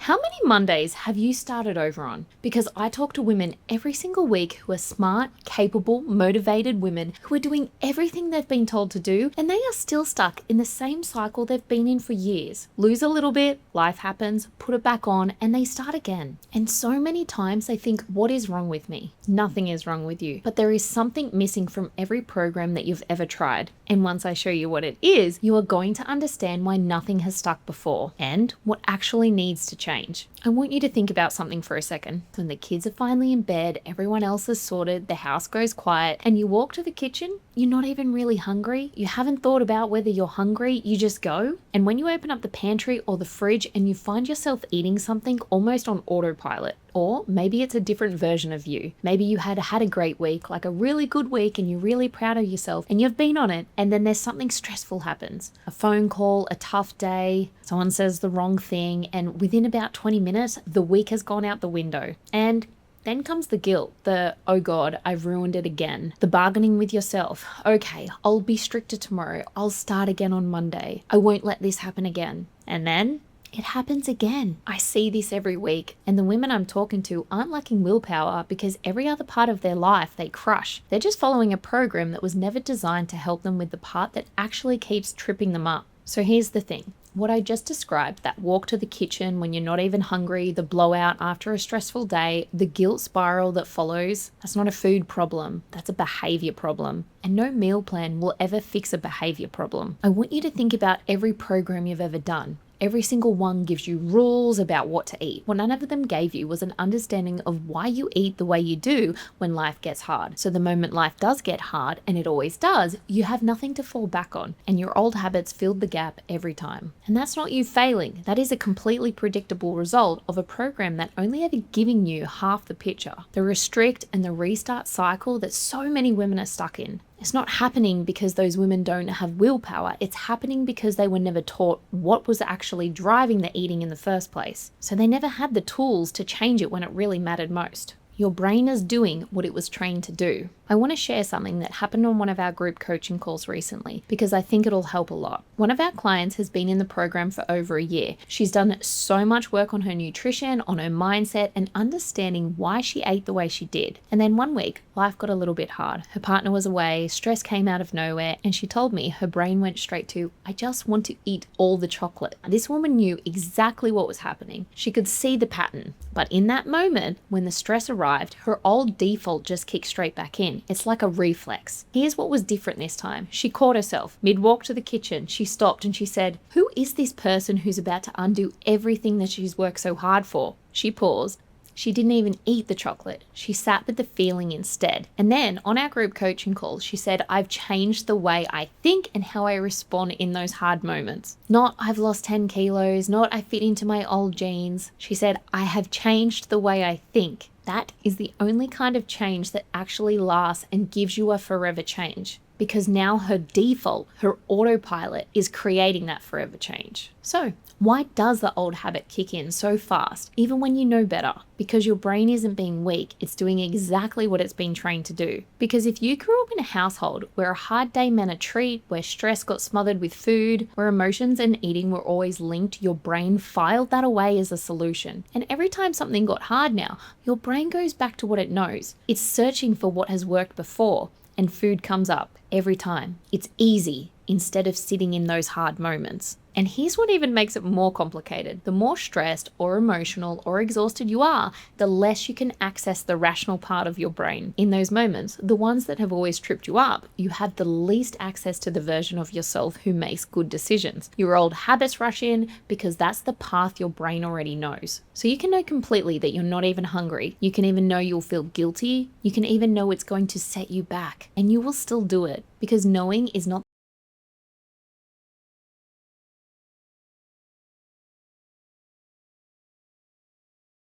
How many Mondays have you started over on? Because I talk to women every single week who are smart, capable, motivated women who are doing everything they've been told to do, and they are still stuck in the same cycle they've been in for years. Lose a little bit, life happens, put it back on, and they start again. And so many times they think, what is wrong with me? Nothing is wrong with you, but there is something missing from every program that you've ever tried. And once I show you what it is, you are going to understand why nothing has stuck before and what actually needs to change. I want you to think about something for a second. When the kids are finally in bed, everyone else is sorted, the house goes quiet, and you walk to the kitchen, you're not even really hungry. You haven't thought about whether you're hungry, you just go. And when you open up the pantry or the fridge and you find yourself eating something almost on autopilot, or maybe it's a different version of you. Maybe you had a great week, like a really good week, and you're really proud of yourself and you've been on it, and then there's something stressful happens. A phone call, a tough day, someone says the wrong thing, and within about 20 minutes, the week has gone out the window. And then comes the guilt, oh God, I've ruined it again. The bargaining with yourself. Okay, I'll be stricter tomorrow. I'll start again on Monday. I won't let this happen again. And then it happens again. I see this every week, and the women I'm talking to aren't lacking willpower because every other part of their life they crush. They're just following a program that was never designed to help them with the part that actually keeps tripping them up. So here's the thing. What I just described, that walk to the kitchen when you're not even hungry, the blowout after a stressful day, the guilt spiral that follows, that's not a food problem, that's a behavior problem. And no meal plan will ever fix a behavior problem. I want you to think about every program you've ever done. Every single one gives you rules about what to eat. What none of them gave you was an understanding of why you eat the way you do when life gets hard. So the moment life does get hard, and it always does, you have nothing to fall back on, and your old habits filled the gap every time. And that's not you failing. That is a completely predictable result of a program that only ever giving you half the picture. The restrict and the restart cycle that so many women are stuck in. It's not happening because those women don't have willpower. It's happening because they were never taught what was actually driving the eating in the first place. So they never had the tools to change it when it really mattered most. Your brain is doing what it was trained to do. I want to share something that happened on one of our group coaching calls recently because I think it'll help a lot. One of our clients has been in the program for over a year. She's done so much work on her nutrition, on her mindset, and understanding why she ate the way she did. And then one week, life got a little bit hard. Her partner was away, stress came out of nowhere, and she told me her brain went straight to, I just want to eat all the chocolate. This woman knew exactly what was happening. She could see the pattern. But in that moment, when the stress arrived, her old default just kicked straight back in. It's like a reflex. Here's what was different this time. She caught herself. Mid-walk to the kitchen, she stopped and she said, who is this person who's about to undo everything that she's worked so hard for? She paused. She didn't even eat the chocolate. She sat with the feeling instead. And then on our group coaching call, she said, I've changed the way I think and how I respond in those hard moments. Not I've lost 10 kilos, not I fit into my old jeans. She said, I have changed the way I think. That is the only kind of change that actually lasts and gives you a forever change. Because now her default, her autopilot, is creating that forever change. So, why does the old habit kick in so fast, even when you know better? Because your brain isn't being weak, it's doing exactly what it's been trained to do. Because if you grew up in a household where a hard day meant a treat, where stress got smothered with food, where emotions and eating were always linked, your brain filed that away as a solution. And every time something got hard now, your brain goes back to what it knows. It's searching for what has worked before, and food comes up every time. It's easy instead of sitting in those hard moments. And here's what even makes it more complicated. The more stressed or emotional or exhausted you are, the less you can access the rational part of your brain. In those moments, the ones that have always tripped you up, you have the least access to the version of yourself who makes good decisions. Your old habits rush in because that's the path your brain already knows. So you can know completely that you're not even hungry. You can even know you'll feel guilty. You can even know it's going to set you back. And you will still do it because knowing is not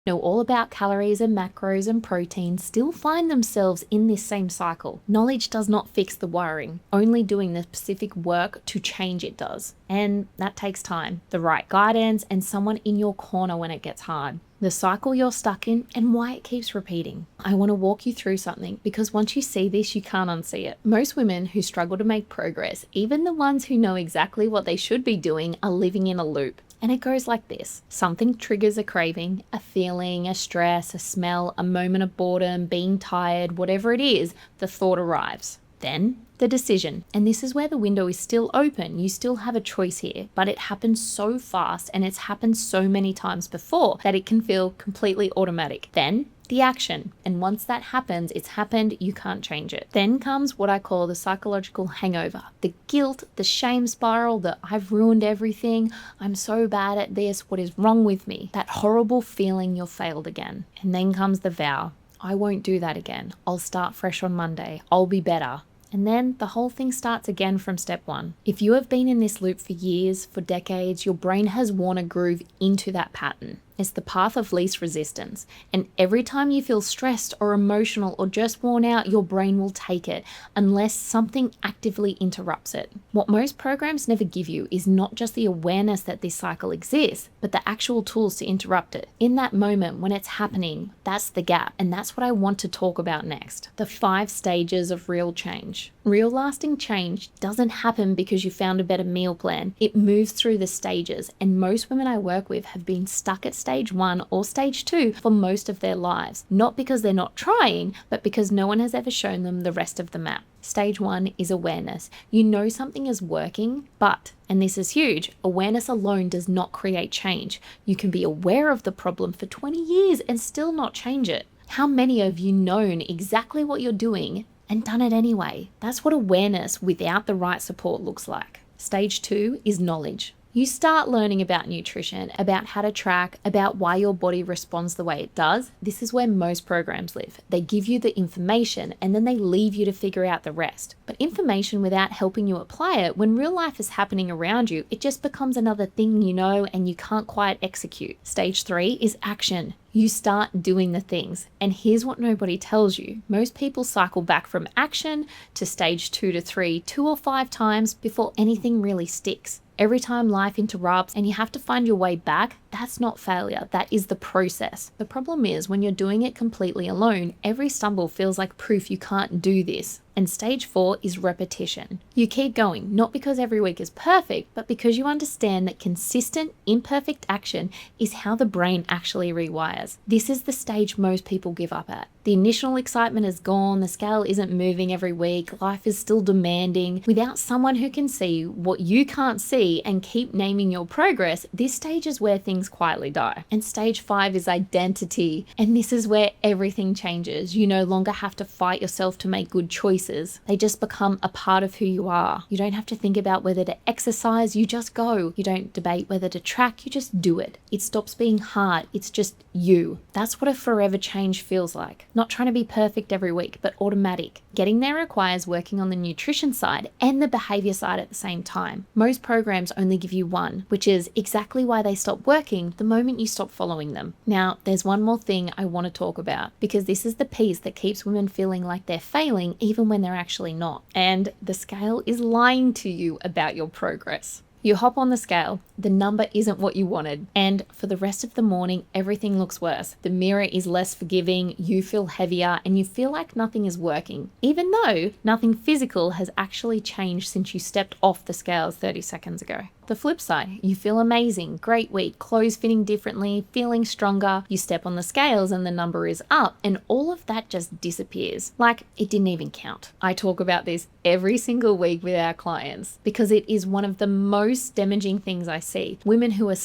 know all about calories and macros and proteins still find themselves in this same cycle. Knowledge does not fix the wiring. Only doing the specific work to change it does. And that takes time, the right guidance, and someone in your corner when it gets hard. The cycle you're stuck in and why it keeps repeating. I want to walk you through something because once you see this, you can't unsee it. Most women who struggle to make progress, even the ones who know exactly what they should be doing, are living in a loop. And it goes like this. Something triggers a craving, a feeling, a stress, a smell, a moment of boredom, being tired, whatever it is, the thought arrives. Then the decision. And this is where the window is still open. You still have a choice here, but it happens so fast and it's happened so many times before that it can feel completely automatic. Then the action. And once that happens, it's happened, you can't change it. Then comes what I call the psychological hangover. The guilt, the shame spiral, the I've ruined everything, I'm so bad at this, what is wrong with me? That horrible feeling you're failed again. And then comes the vow. I won't do that again. I'll start fresh on Monday. I'll be better. And then the whole thing starts again from step one. If you have been in this loop for years, for decades, your brain has worn a groove into that pattern. It's the path of least resistance. And every time you feel stressed or emotional or just worn out, your brain will take it unless something actively interrupts it. What most programs never give you is not just the awareness that this cycle exists, but the actual tools to interrupt it. In that moment when it's happening, that's the gap. And that's what I want to talk about next. The 5 stages of real change. Real lasting change doesn't happen because you found a better meal plan. It moves through the stages. And most women I work with have been stuck at stage 1 or stage 2 for most of their lives. Not because they're not trying, but because no one has ever shown them the rest of the map. Stage 1 is awareness. You know something is working, but, and this is huge, awareness alone does not create change. You can be aware of the problem for 20 years and still not change it. How many of you known exactly what you're doing and done it anyway? That's what awareness without the right support looks like. Stage 2 is knowledge. You start learning about nutrition, about how to track, about why your body responds the way it does. This is where most programs live. They give you the information and then they leave you to figure out the rest. But information without helping you apply it, when real life is happening around you, it just becomes another thing you know and you can't quite execute. Stage 3 is action. You start doing the things. And here's what nobody tells you. Most people cycle back from action to stage 2 to 3, 2 or 5 times before anything really sticks. Every time life interrupts and you have to find your way back, that's not failure, that is the process. The problem is when you're doing it completely alone, every stumble feels like proof you can't do this. And stage 4 is repetition. You keep going, not because every week is perfect, but because you understand that consistent, imperfect action is how the brain actually rewires. This is the stage most people give up at. The initial excitement is gone, the scale isn't moving every week, life is still demanding. Without someone who can see what you can't see and keep naming your progress, this stage is where things quietly die. And stage 5 is identity. And this is where everything changes. You no longer have to fight yourself to make good choices. They just become a part of who you are. You don't have to think about whether to exercise, you just go. You don't debate whether to track, you just do it. It stops being hard, it's just you. That's what a forever change feels like. Not trying to be perfect every week, but automatic. Getting there requires working on the nutrition side and the behavior side at the same time. Most programs only give you one, which is exactly why they stop working the moment you stop following them. Now, there's one more thing I want to talk about, because this is the piece that keeps women feeling like they're failing even when they're actually not. And the scale is lying to you about your progress. You hop on the scale, the number isn't what you wanted, and for the rest of the morning, everything looks worse. The mirror is less forgiving, you feel heavier, and you feel like nothing is working, even though nothing physical has actually changed since you stepped off the scales 30 seconds ago. The flip side, you feel amazing, great week, clothes fitting differently, feeling stronger, you step on the scales and the number is up, and all of that just disappears. Like it didn't even count. I talk about this every single week with our clients because it is one of the most damaging things I see. Women who are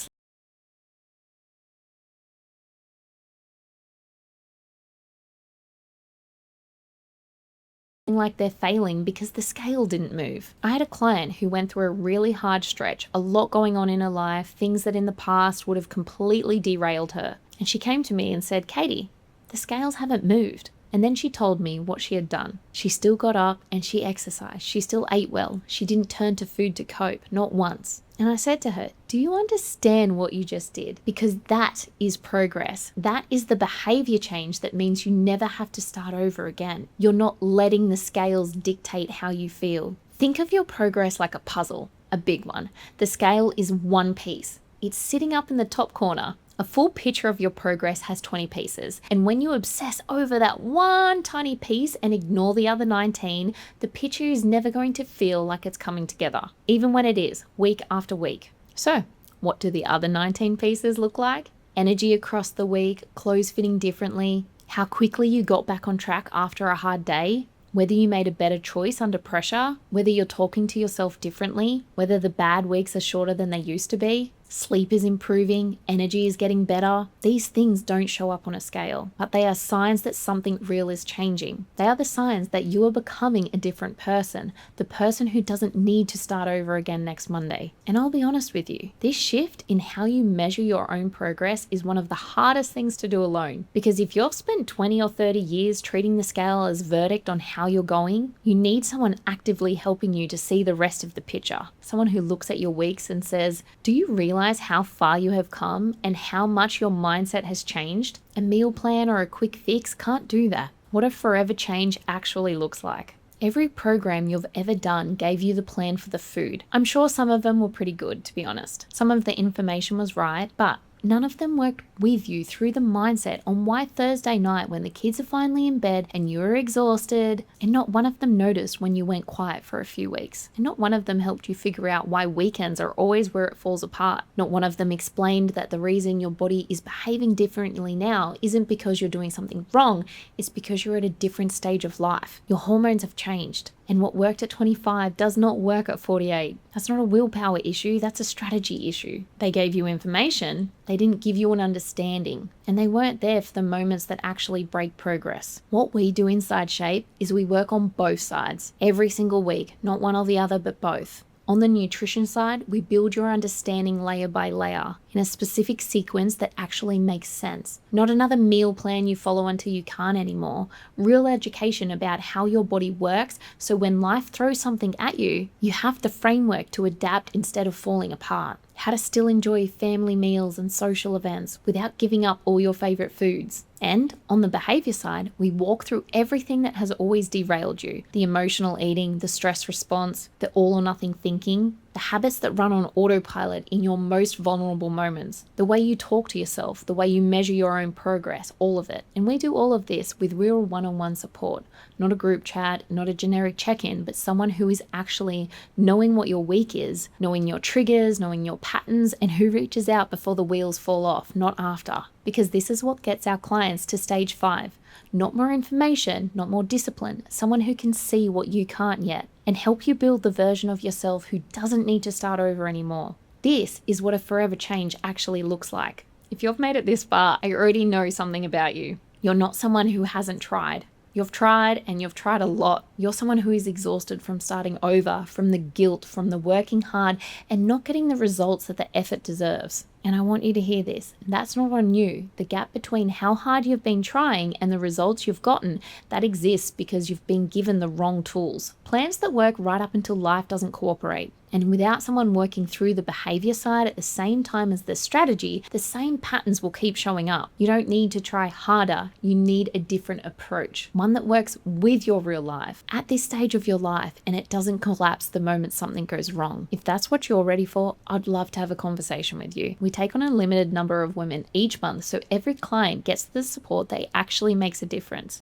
like they're failing because the scale didn't move. I had a client who went through a really hard stretch, a lot going on in her life, things that in the past would have completely derailed her. And she came to me and said, Katie, the scales haven't moved. And then she told me what she had done. She still got up and she exercised. She still ate well. She didn't turn to food to cope, not once. And I said to her, do you understand what you just did? Because that is progress. That is the behavior change that means you never have to start over again. You're not letting the scales dictate how you feel. Think of your progress like a puzzle, a big one. The scale is one piece. It's sitting up in the top corner. A full picture of your progress has 20 pieces. And when you obsess over that one tiny piece and ignore the other 19, the picture is never going to feel like it's coming together, even when it is, week after week. So, What do the other 19 pieces look like? Energy across the week, clothes fitting differently, how quickly you got back on track after a hard day, whether you made a better choice under pressure, whether you're talking to yourself differently, whether the bad weeks are shorter than they used to be, sleep is improving, energy is getting better. These things don't show up on a scale, but they are signs that something real is changing. They are the signs that you are becoming a different person, the person who doesn't need to start over again next Monday. And I'll be honest with you, this shift in how you measure your own progress is one of the hardest things to do alone. Because if you've spent 20 or 30 years treating the scale as verdict on how you're going, you need someone actively helping you to see the rest of the picture. Someone who looks at your weeks and says, do you realize how far you have come and how much your mindset has changed? A meal plan or a quick fix can't do that. What a forever change actually looks like. Every program you've ever done gave you the plan for the food. I'm sure some of them were pretty good, to be honest. Some of the information was right, but none of them worked with you through the mindset on why Thursday night, when the kids are finally in bed and you're exhausted, and not one of them noticed when you went quiet for a few weeks. And not one of them helped you figure out why weekends are always where it falls apart. Not one of them explained that the reason your body is behaving differently now isn't because you're doing something wrong, it's because you're at a different stage of life. Your hormones have changed. And what worked at 25 does not work at 48. That's not a willpower issue, that's a strategy issue. They gave you information, they didn't give you an understanding, and they weren't there for the moments that actually break progress. What we do inside Shape is we work on both sides, every single week, not one or the other, but both. On the nutrition side, we build your understanding layer by layer in a specific sequence that actually makes sense. Not another meal plan you follow until you can't anymore. Real education about how your body works, so when life throws something at you, you have the framework to adapt instead of falling apart. How to still enjoy family meals and social events without giving up all your favorite foods. And on the behavior side, we walk through everything that has always derailed you. The emotional eating, the stress response, the all or nothing thinking, the habits that run on autopilot in your most vulnerable moments, the way you talk to yourself, the way you measure your own progress, all of it. And we do all of this with real one-on-one support, not a group chat, not a generic check-in, but someone who is actually knowing what your week is, knowing your triggers, knowing your patterns, and who reaches out before the wheels fall off, not after. Because this is what gets our clients to stage 5. Not more information, not more discipline, someone who can see what you can't yet and help you build the version of yourself who doesn't need to start over anymore. This is what a forever change actually looks like. If you've made it this far, I already know something about you. You're not someone who hasn't tried. You've tried, and you've tried a lot. You're someone who is exhausted from starting over, from the guilt, from the working hard, and not getting the results that the effort deserves. And I want you to hear this. That's not on you. The gap between how hard you've been trying and the results you've gotten, that exists because you've been given the wrong tools. Plans that work right up until life doesn't cooperate. And without someone working through the behavior side at the same time as the strategy, the same patterns will keep showing up. You don't need to try harder. You need a different approach, one that works with your real life at this stage of your life, and it doesn't collapse the moment something goes wrong. If that's what you're ready for, I'd love to have a conversation with you. We take on a limited number of women each month, so every client gets the support that actually makes a difference.